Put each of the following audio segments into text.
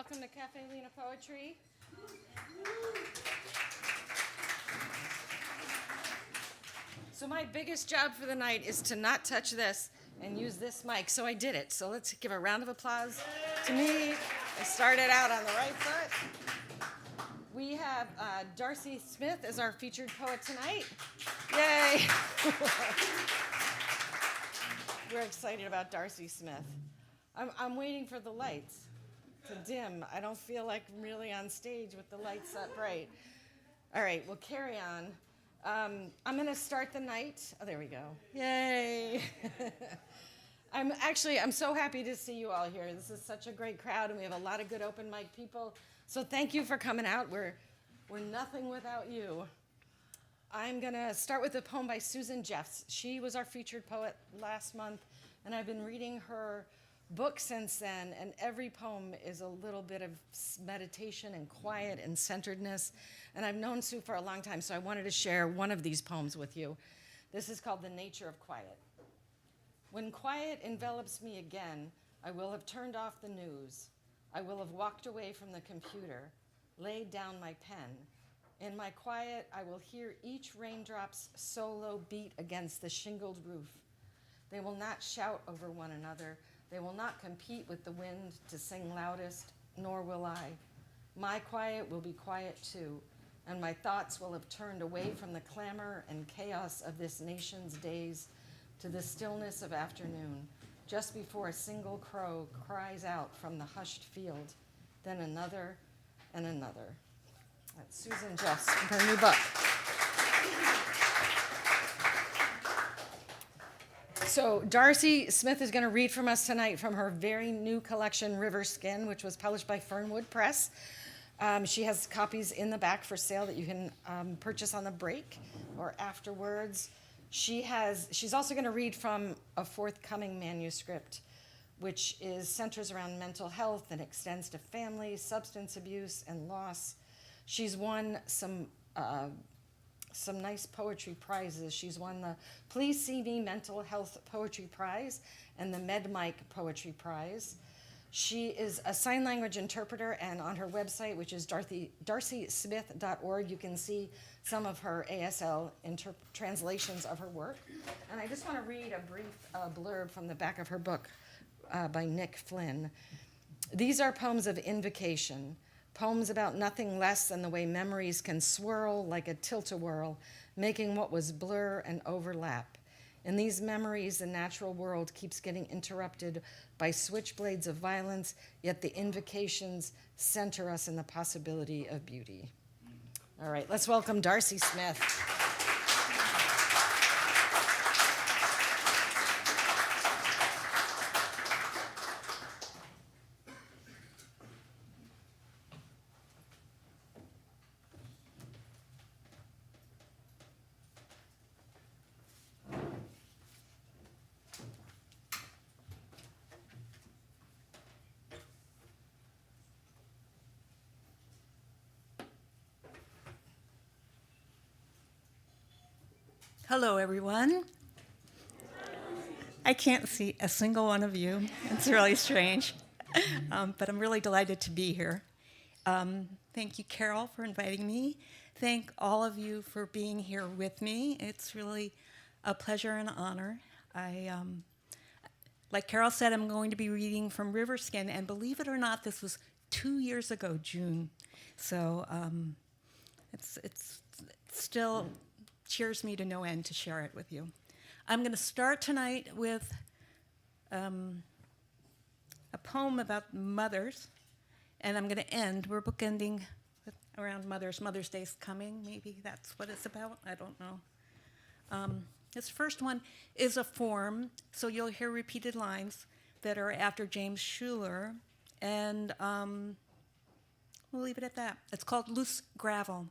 Welcome to Caffe, Lena Poetry. So my biggest job for the night is to not touch this and use this mic, so I did it. So let's give a round of applause to me. I started out on the right foot. We have Darcy Smith as our featured poet tonight. Yay! We're excited about Darcy Smith. I'm waiting for the lights to dim. I don't feel like I'm really on stage with the lights that bright. All right, we'll carry on. I'm going to start the night. Oh, there we go. Yay. I'm so happy to see you all here. This is such a great crowd, and we have a lot of good open mic people. So thank you for coming out. We're nothing without you. I'm going to start with a poem by Susan Jeffs. She was our featured poet last month, and I've been reading her book since then, and every poem is a little bit of meditation and quiet and centeredness. And I've known Sue for a long time, so I wanted to share one of these poems with you. This is called The Nature of Quiet. When quiet envelops me again, I will have turned off the news. I will have walked away from the computer, laid down my pen. In my quiet, I will hear each raindrop's solo beat against the shingled roof. They will not shout over one another. They will not compete with the wind to sing loudest, nor will I. My quiet will be quiet too, and my thoughts will have turned away from the clamor and chaos of this nation's days to the stillness of afternoon, just before a single crow cries out from the hushed field, then another and another. That's Susan Jeffs from her new book. So Darcy Smith is going to read from us tonight from her very new collection, River Skin, which was published by Fernwood Press. She has copies in the back for sale that you can purchase on the break or afterwards. She's also going to read from a forthcoming manuscript, which centers around mental health and extends to family, substance abuse, and loss. She's won some nice poetry prizes. She's won the Please See Me Mental Health Poetry Prize and the MedMike Poetry Prize. She is a sign language interpreter, and on her website, which is darcysmith.org, you can see some of her ASL translations of her work. And I just want to read a brief blurb from the back of her book by Nick Flynn. These are poems of invocation, poems about nothing less than the way memories can swirl like a tilt-a-whirl, making what was blur and overlap. In these memories, the natural world keeps getting interrupted by switchblades of violence, yet the invocations center us in the possibility of beauty. All right, let's welcome Darcy Smith. Hello, everyone. I can't see a single one of you. It's really strange, but I'm really delighted to be here. Thank you, Carol, for inviting me. Thank all of you for being here with me. It's really a pleasure and honor. Like Carol said, I'm going to be reading from River Skin, and believe it or not, this was 2 years ago, June. So it's still cheers me to no end to share it with you. I'm going to start tonight with a poem about mothers, and I'm going to end. We're bookending around mothers. Mother's Day's coming. Maybe that's what it's about. I don't know. This first one is a form, so you'll hear repeated lines that are after James Schuler, and we'll leave it at that. It's called Loose Gravel.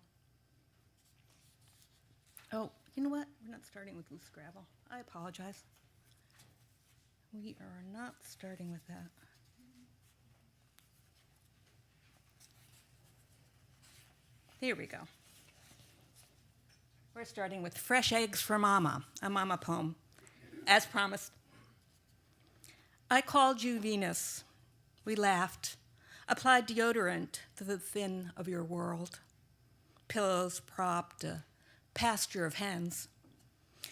Oh, you know what? We're not starting with loose gravel. I apologize. We are not starting with that. There we go. We're starting with Fresh Eggs for Mama, a mama poem, as promised. I called you Venus. We laughed. Applied deodorant to the thin of your world. Pillows propped a pasture of hens.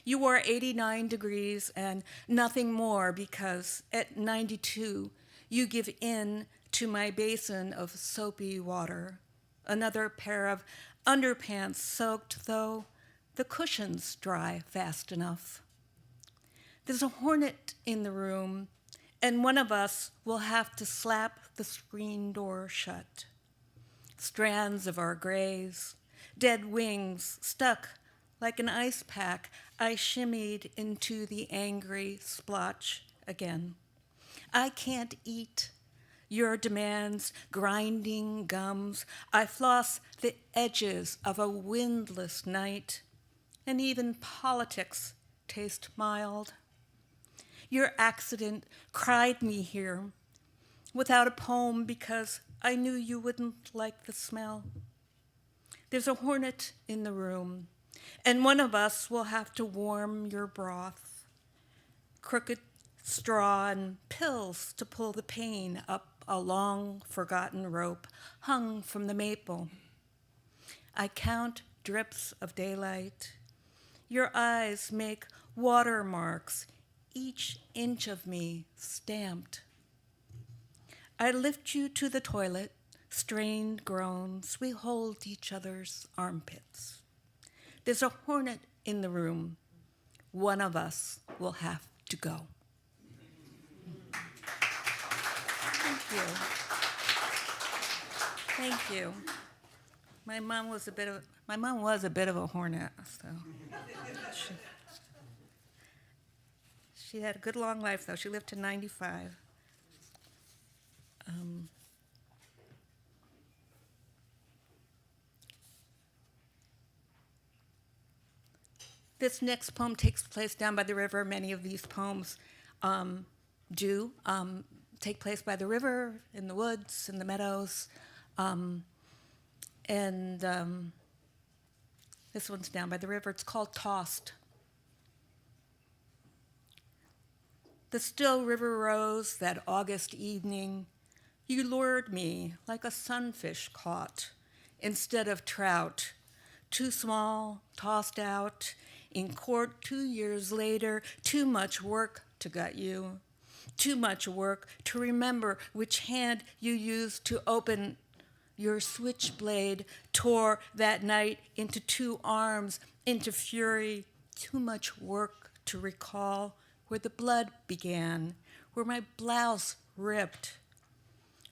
You wore 89 degrees and nothing more because at 92 you give in to my basin of soapy water. Another pair of underpants soaked, though the cushions dry fast enough. There's a hornet in the room, and one of us will have to slap the screen door shut. Strands of our grays, dead wings stuck like an ice pack, I shimmied into the angry splotch again. I can't eat your demands, grinding gums. I floss the edges of a windless night, and even politics taste mild. Your accident cried me here without a poem because I knew you wouldn't like the smell. There's a hornet in the room, and one of us will have to warm your broth. Crooked straw and pills to pull the pain up a long forgotten rope hung from the maple. I count drips of daylight. Your eyes make watermarks, each inch of me stamped. I lift you to the toilet, strained groans, we hold each other's armpits. There's a hornet in the room. One of us will have to go. Thank you. Thank you. My mom was a bit of a hornet, so she had a good long life though. She lived to 95. This next poem takes place down by the river. Many of these poems do take place by the river, in the woods, in the meadows. This one's down by the river. It's called Tossed. The still river rose that August evening. You lured me like a sunfish caught instead of trout, too small, tossed out. In court 2 years later, too much work to gut you. Too much work to remember which hand you used to open your switchblade, tore that night into two arms, into fury. Too much work to recall where the blood began, where my blouse ripped,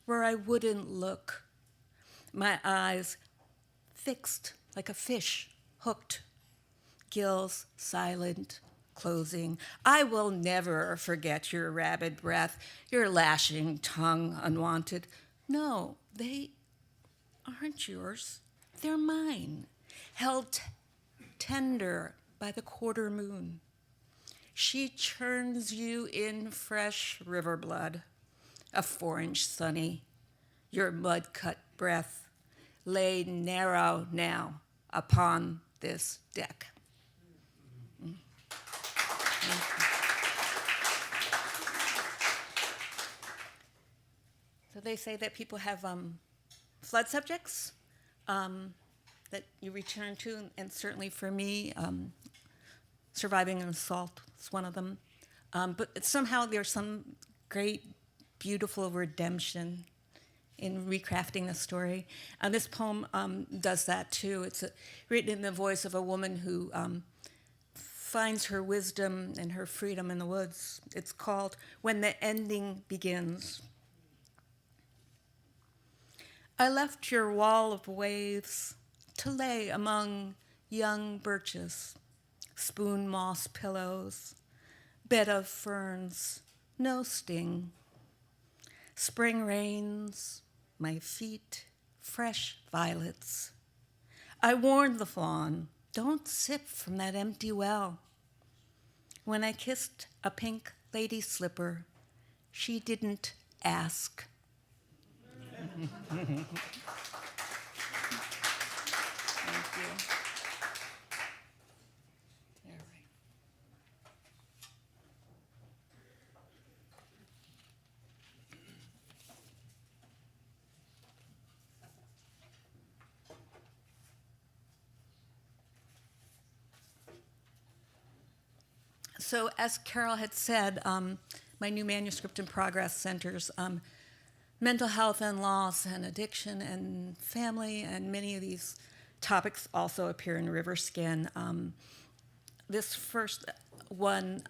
where I wouldn't look. My eyes fixed like a fish hooked, gills silent, closing. I will never forget your rabid breath, your lashing tongue unwanted. No, they aren't yours. They're mine, held tender by the quarter moon. She churns you in fresh river blood, a 4-inch sunny. Your mud-cut breath lay narrow now upon this deck. So they say that people have flood subjects that you return to, and certainly for me, surviving an assault is one of them. But somehow there's some great, beautiful redemption in recrafting the story. And this poem does that too. It's written in the voice of a woman who finds her wisdom and her freedom in the woods. It's called When the Ending Begins. I left your wall of waves to lay among young birches, spoon moss pillows, bed of ferns, no sting. Spring rains, my feet, fresh violets. I warned the fawn, don't sip from that empty well. When I kissed a pink lady slipper, she didn't ask. Thank you. All right. So as Carol had said, my new manuscript in progress centers mental health and loss and addiction and family, and many of these topics also appear in River Skin. This first one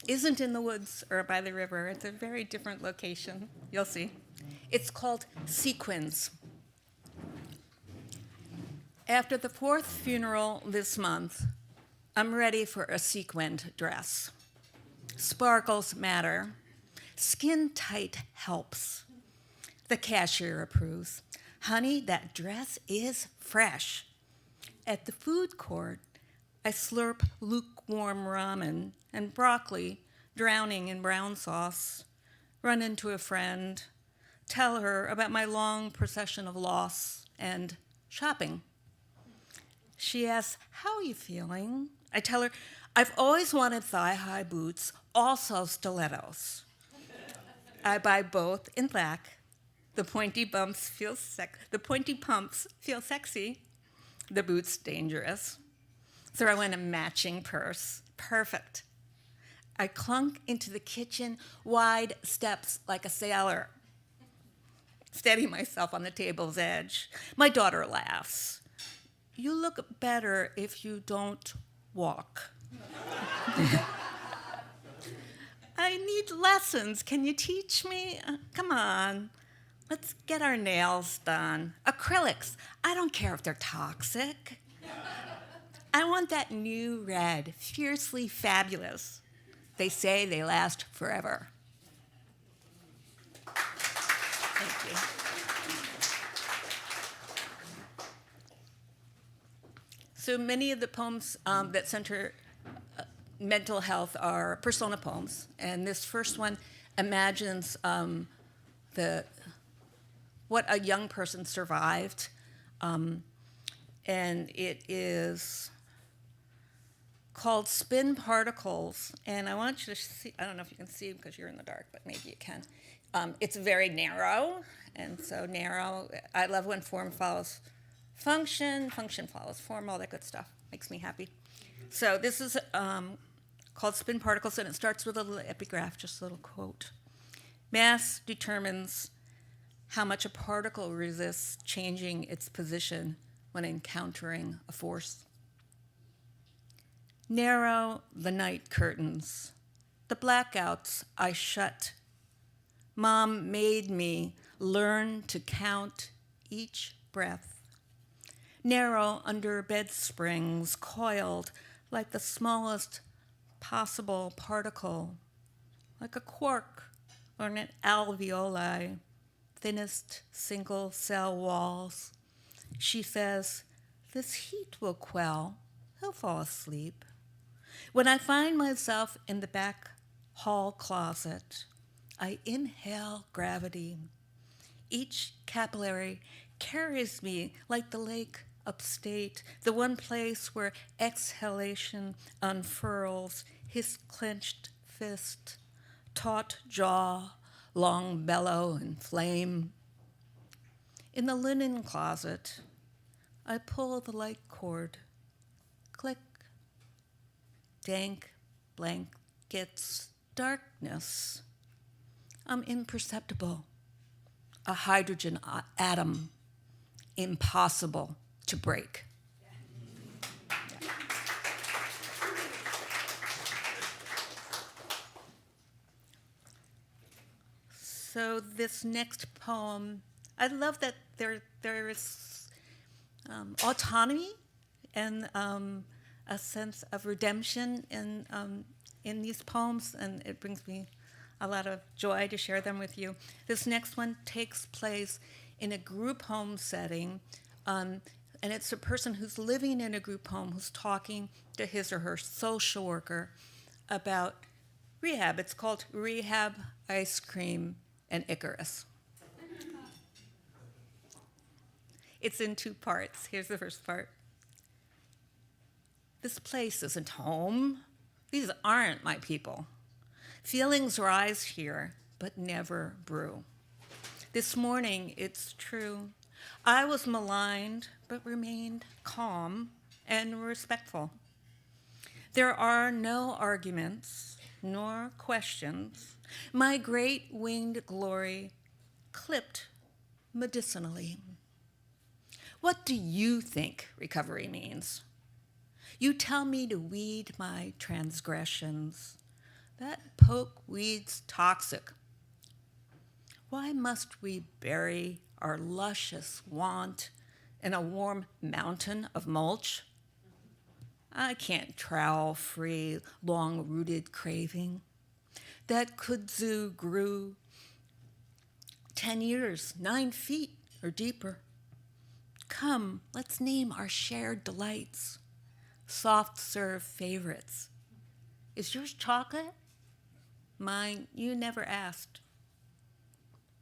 isn't in the woods or by the river. It's a very different location. You'll see. It's called Sequins. After the fourth funeral this month, I'm ready for a sequined dress. Sparkles matter. Skin tight helps. The cashier approves. Honey, that dress is fresh. At the food court, I slurp lukewarm ramen and broccoli drowning in brown sauce, run into a friend, tell her about my long procession of loss and shopping. She asks, how are you feeling? I tell her, I've always wanted thigh-high boots, also stilettos. I buy both in black. The pointy pumps feel sexy. The boots dangerous. Throw in a matching purse. Perfect. I clunk into the kitchen, wide steps like a sailor. Steady myself on the table's edge. My daughter laughs. You look better if you don't walk. I need lessons. Can you teach me? Come on. Let's get our nails done. Acrylics. I don't care if they're toxic. I want that new red, fiercely fabulous. They say they last forever. Thank you. So many of the poems that center mental health are persona poems, and this first one imagines what a young person survived, and it is called Spin Particles, and I want you to see, I don't know if you can see because you're in the dark, but maybe you can. It's very narrow, and so narrow. I love when form follows function, function follows form, all that good stuff. Makes me happy. So this is called Spin Particles, and it starts with a little epigraph, just a little quote. Mass determines how much a particle resists changing its position when encountering a force. Narrow the night curtains, the blackouts I shut. Mom made me learn to count each breath. Narrow under bed springs, coiled like the smallest possible particle, like a quark or an alveoli, thinnest single cell walls. She says, this heat will quell, he'll fall asleep. When I find myself in the back hall closet, I inhale gravity. Each capillary carries me like the lake upstate, the one place where exhalation unfurls his clenched fist, taut jaw, long bellow and flame. In the linen closet, I pull the light cord. Click. Dank blankets, darkness. I'm imperceptible. A hydrogen atom, impossible to break. So this next poem, I love that there is autonomy and a sense of redemption in these poems, and it brings me a lot of joy to share them with you. This next one takes place in a group home setting, and it's a person who's living in a group home who's talking to his or her social worker about rehab. It's called Rehab, Ice Cream, and Icarus. It's in two parts. Here's the first part. This place isn't home. These aren't my people. Feelings rise here, but never brew. This morning, it's true. I was maligned, but remained calm and respectful. There are no arguments nor questions. My great winged glory clipped medicinally. What do you think recovery means? You tell me to weed my transgressions. That poke weed's toxic. Why must we bury our luscious want in a warm mountain of mulch? I can't trowel free long-rooted craving. That kudzu grew 10 years, 9 feet or deeper. Come, let's name our shared delights, soft serve favorites. Is yours chocolate? Mine, you never asked.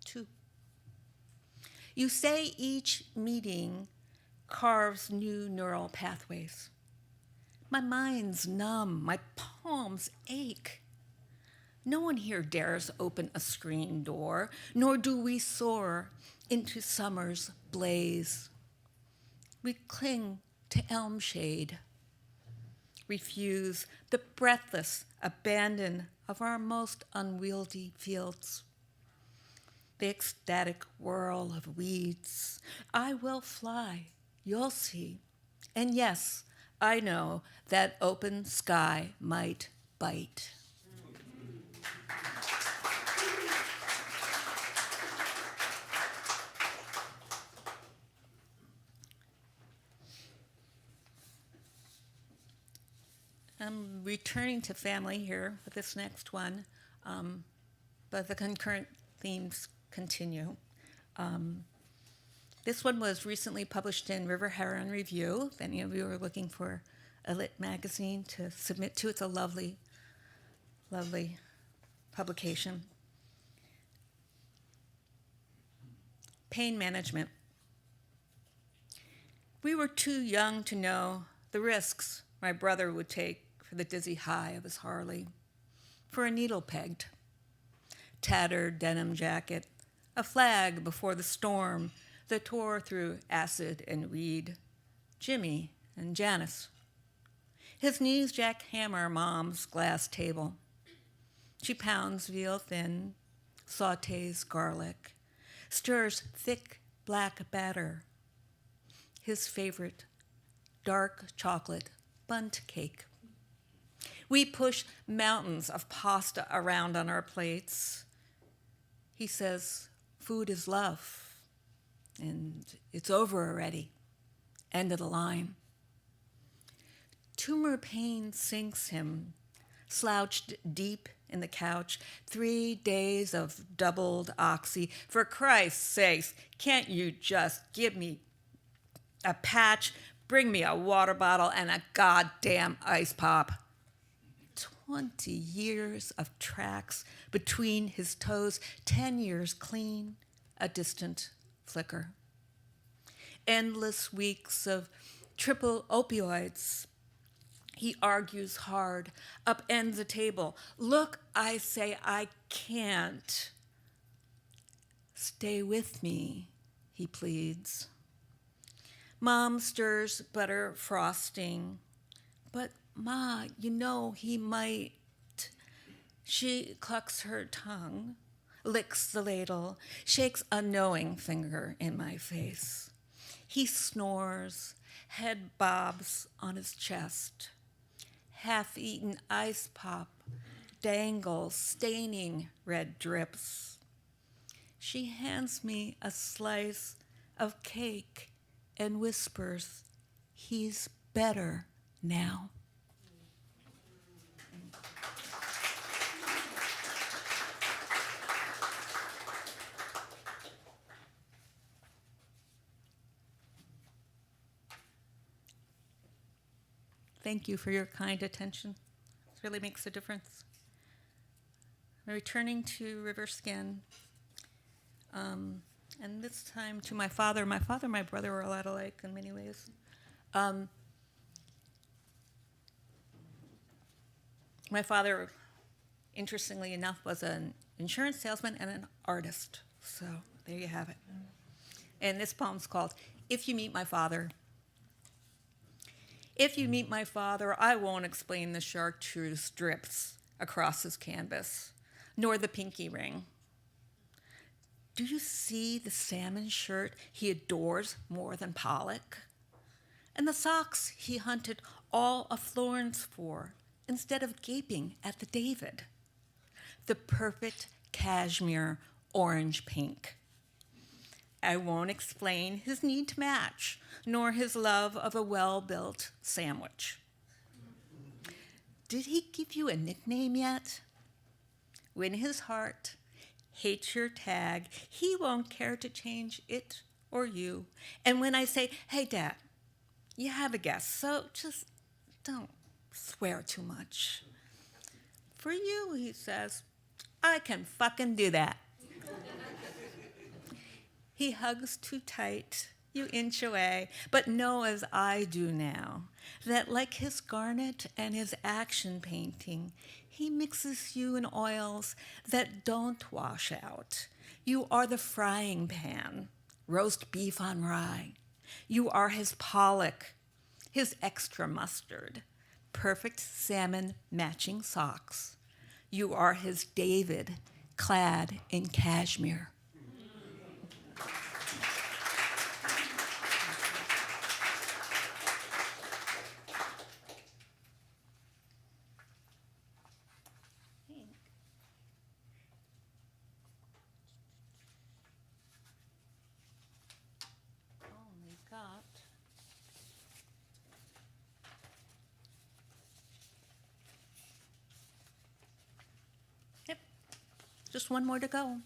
2. You say each meeting carves new neural pathways. My mind's numb, my palms ache. No one here dares open a screen door, nor do we soar into summer's blaze. We cling to elm shade, refuse the breathless abandon of our most unwieldy fields. The ecstatic whirl of weeds. I will fly, you'll see. And yes, I know that open sky might bite. I'm returning to family here with this next one, but the concurrent themes continue. This one was recently published in River Heron Review. If any of you are looking for a lit magazine to submit to, it's a lovely, lovely publication. Pain management. We were too young to know the risks my brother would take for the dizzy high of his Harley, for a needle pegged, tattered denim jacket, a flag before the storm that tore through acid and weed, Jimmy and Janice. His knees jackhammer Mom's glass table. She pounds veal thin, sautés garlic, stirs thick black batter. His favorite, dark chocolate bundt cake. We push mountains of pasta around on our plates. He says, food is love, and it's over already. End of the line. Tumor pain sinks him, slouched deep in the couch. 3 days of doubled oxy. For Christ's sakes, can't you just give me a patch, bring me a water bottle, and a goddamn ice pop? 20 years of tracks between his toes, 10 years clean, a distant flicker. Endless weeks of triple opioids. He argues hard, upends a table. Look, I say, I can't. Stay with me, he pleads. Mom stirs butter frosting. But Ma, you know he might. She clucks her tongue, licks the ladle, shakes a knowing finger in my face. He snores, head bobs on his chest. Half-eaten ice pop dangles, staining red drips. She hands me a slice of cake and whispers, he's better now. Thank you for your kind attention. It really makes a difference. I'm returning to River Skin, and this time to my father. My father and my brother were a lot alike in many ways. My father, interestingly enough, was an insurance salesman and an artist. So there you have it. And this poem's called If You Meet My Father. If you meet my father, I won't explain the chartreuse strips across his canvas, nor the pinky ring. Do you see the salmon shirt he adores more than Pollock? And the socks he hunted all of Florence for, instead of gaping at the David? The perfect cashmere orange pink. I won't explain his need to match, nor his love of a well-built sandwich. Did he give you a nickname yet? When his heart hates your tag, he won't care to change it or you. And when I say, hey, Dad, you have a guess, so just don't swear too much. For you, he says, I can fucking do that. He hugs too tight, you inch away, but know as I do now, that like his garnet and his action painting, he mixes you in oils that don't wash out. You are the frying pan, roast beef on rye. You are his Pollock, his extra mustard, perfect salmon matching socks. You are his David, clad in cashmere. Only got Yep, just one more to go.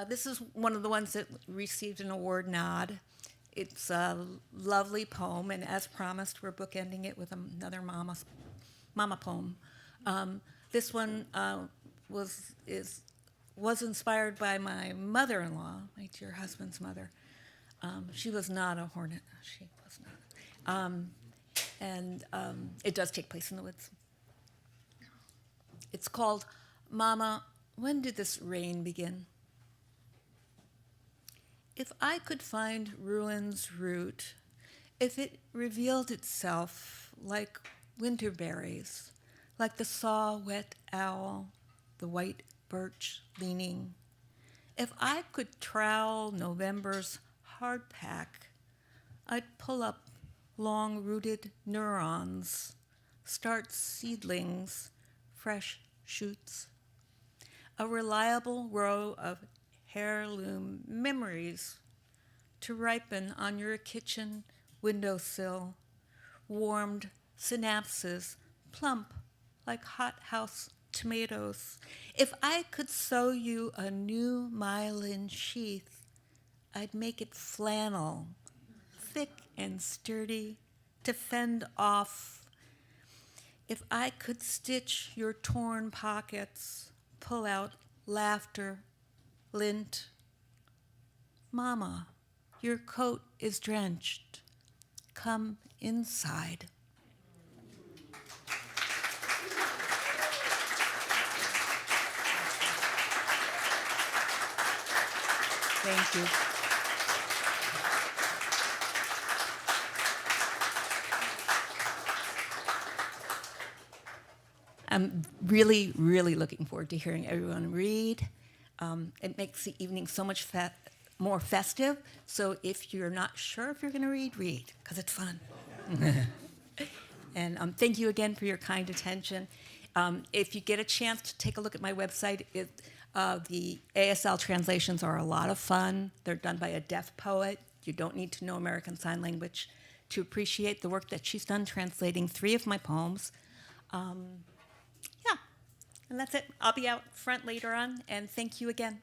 This is one of the ones that received an award nod. It's a lovely poem, and as promised, we're bookending it with another mama poem. This one was inspired by my mother-in-law, my dear husband's mother. She was not a hornet. She was not. And it does take place in the woods. It's called Mama, When Did This Rain Begin? If I could find ruin's root, if it revealed itself like winter berries, like the saw-wet owl, the white birch leaning, if I could trowel November's hard pack, I'd pull up long-rooted neurons, start seedlings, fresh shoots, a reliable row of heirloom memories to ripen on your kitchen windowsill, warmed synapses, plump like hothouse tomatoes. If I could sew you a new myelin sheath, I'd make it flannel, thick and sturdy, to fend off. If I could stitch your torn pockets, pull out laughter, lint. Mama, your coat is drenched. Come inside. Thank you. I'm really, really looking forward to hearing everyone read. It makes the evening so much more festive. So if you're not sure if you're going to read, because it's fun. And thank you again for your kind attention. If you get a chance to take a look at my website, the ASL translations are a lot of fun. They're done by a deaf poet. You don't need to know American Sign Language to appreciate the work that she's done translating 3 of my poems. Yeah, and that's it. I'll be out front later on, and thank you again.